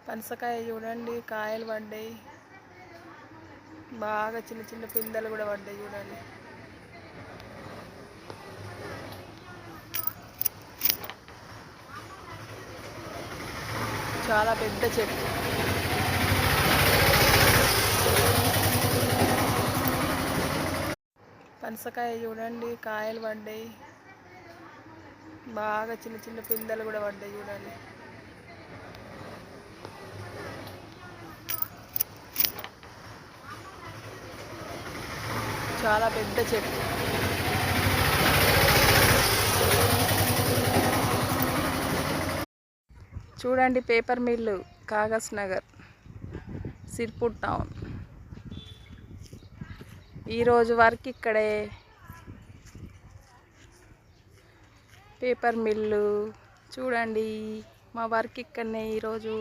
పనసకాయ చూడండి, కాయలు పడ్డాయి. బాగా చిన్న చిన్న పిందెలు కూడా పడ్డాయి చూడండి. చాలా పెద్ద చెట్టు. పనసకాయ చూడండి, కాయలు పడ్డాయి. బాగా చిన్న చిన్న పిందెలు కూడా పడ్డాయి చూడండి. చాలా పెద్ద చెట్టు. చూడండి, paper mill, Kagaz Nagar, Sirpur town. ఈరోజు వర్క్ ఇక్కడే. పేపర్ మిల్లు చూడండి, మా వర్క్ ఇక్కడనే ఈరోజు.